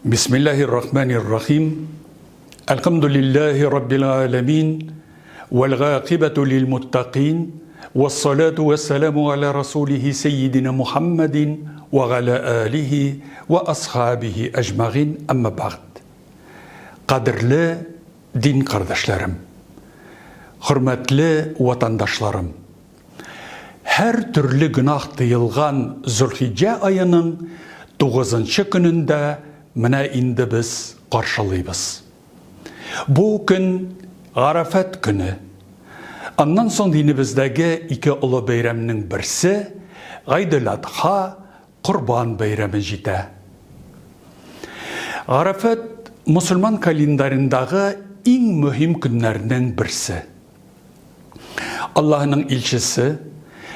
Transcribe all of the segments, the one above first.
بسم الله الرحمن الرحيم الحمد لله رب العالمين والعاقبة للمتقين والصلاة والسلام على رسوله سيدنا محمد وعلى آله وأصحابه أجمعين أما بعد Qadrli din kardeşlerim, hürmetli vatandaşlarım, her türlü günah tıyılgan Zülhicce ayının 9. gününde mine indi biz karşılayız. Bu gün Arafat günü. Ondan son dinimizdeki iki ulu bayramının birisi Eid-ül Adha Kurban Bayramı jite. Arafat Müslüman kalendarındaki en mühim günlerden birisi. Allah'ın ilçisi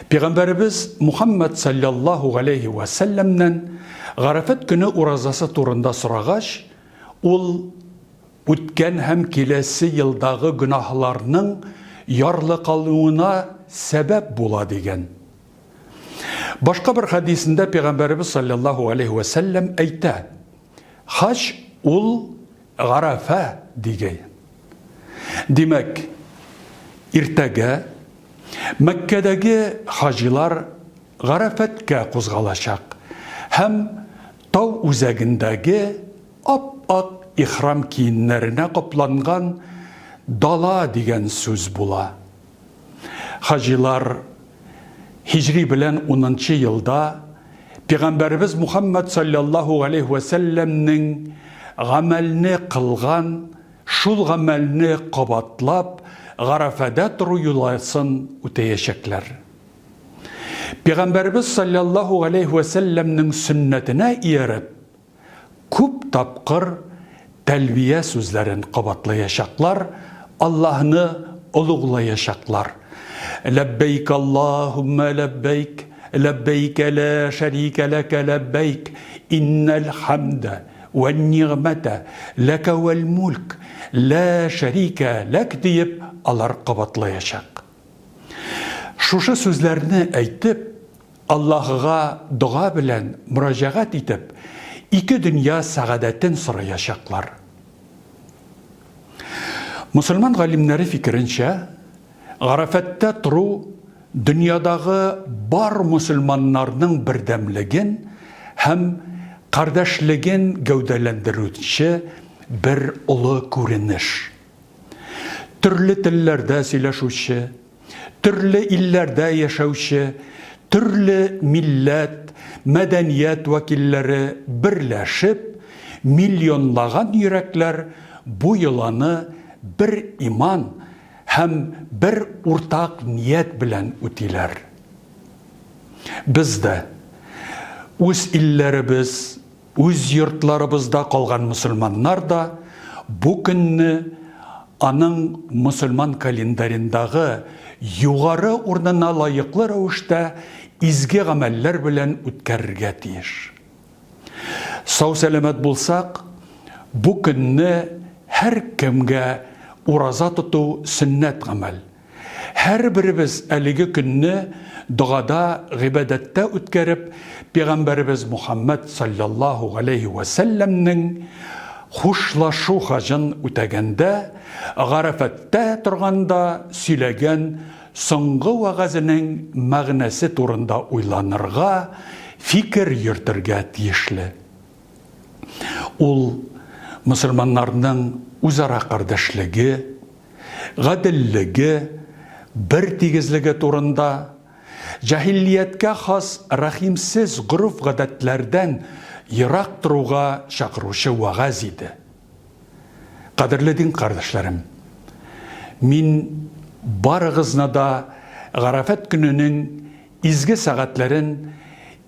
Peygamberimiz Muhammed sallallahu aleyhi ve sellem'den Arafat günü urazası turunda soragaç, ol ötken hem kilesi yıldagi günahlarının yarlı kalığına sebep bula degen. Başka bir hadisinde Peygamberimiz sallallahu aleyhi ve sellem ayta, hac ol Arafa degen. Demek, irtege Mekke'deki hacılar Arafat'a kozgalaşak. Hem tau uzagındaki ap-ak ihram kiyinlerine kaplangan dala degen söz bula. Hacılar Hicri bilen 10. yılda Peygamberimiz Muhammed sallallahu aleyhi ve sellem'nin amelini kılgan, şul amelini kabatlap, Arafa'da turu yulasın öteyeşekler. Peygamberimiz sallallahu aleyhi ve sellem'nin sünnetine iyerip, küp tapkır telbiye sözlerin kabatlayacaklar, Allah'ını uluğlayacaklar. Lebbeyk Allahümme lebbeyk, lebbeyke la şerike leke lebbeyk, innel hamde ve ni'mete leke vel mulk, la şerike lek deyip Allah kabatlayacak. Şuşu sözlerini aytıp, Allah'a dua bilen müracaat etip, iki dünya saadetin sorayacaklar. Müslüman galimleri fikrince, Arafat'ta turu, dünyadaki bar Müslümanlarının birdemligin hem kardeşligin gövdelendirücü bir ulu görünüş. Türlü dillerde söyleşüşü, türlü illerde yaşayışı, türlü millet, medeniyet vekilleri birleşip, milyonlagan yürekler bu yılanı bir iman hem bir ortak niyet bilen ötiler. Biz de öz illerimiz, öz yurtlarımızda kalgan Müslümanlar da bu günü anın Müslüman kalendarındaki yukarı ornuna layıklı rövüşte izgi ameller bilen ötkerge tiyir. Sağ selamet bulsak, bu günü her kimge uraza tutu sünnet amel. Her birimiz eligi günü duada, ibadette ötkerip, Peygamberimiz Muhammed sallallahu aleyhi ve sellem'nin hoşlaşu hacın ötegende, Arafat'ta turganda söylegen soңғы vaazının mağnası turunda uylanırga, fikir yürtürge tiyişli. Ol, Müslümanlarının uzara kardeşliği, gadilligi, bir tigizligi turunda, cahilliyetke has rahimsiz guruf gadetlerden yırak turuga çakırışı vaaz idi. Kadirli din kardeşlerim, min barığızna da Arafat gününün izgi saatlerin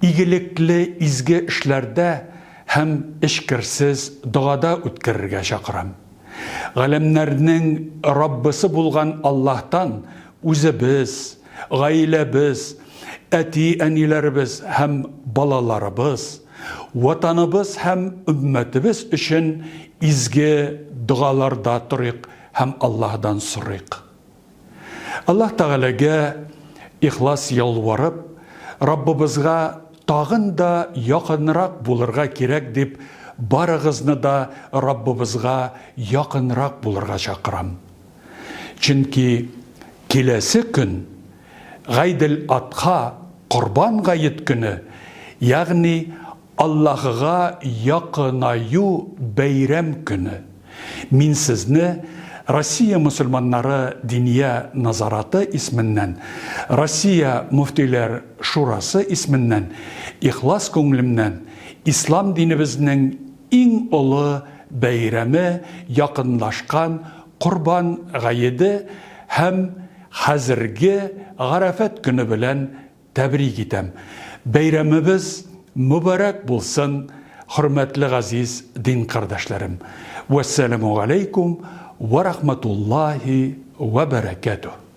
iyilikli izgi işlerde hem işkirsiz duada ötkirirge çakıram. Alemlerinin Rabbisi bulgan Allah'tan özü biz, gailemiz, eti enilerimiz hem balalarımız, vatanımız hem ümmetimiz için izgi dualarda turuk hem Allah'dan soruq. Allah Teala'ga ihlas yalvarıp, Rabbimizga tağın da yakınırak bulurga kerek deyip барыгызны да Раббыбызга якынрак булырга чакырам. Чөнки киләсе көн Гайдел Адха, Корбан гает көне, ягъни Аллаһыга якынаю бәйрәм көне. Мин сезне Россия мусульманнары Диния назараты исменнән, Россия муфтиләр шурасы исменнән, ихлас күңелемнән ислам динебезнең иң олы бәйрәме, якынлашкан Корбан гаеде һәм хәзерге Гарафат көне белән тәбрик итәм. Бәйрәмебез мүбәрәк булсын, хөрмәтле газиз дин кардәшләрем. Вассаламу алейкум ва рахматуллаһи ва баракатуһ.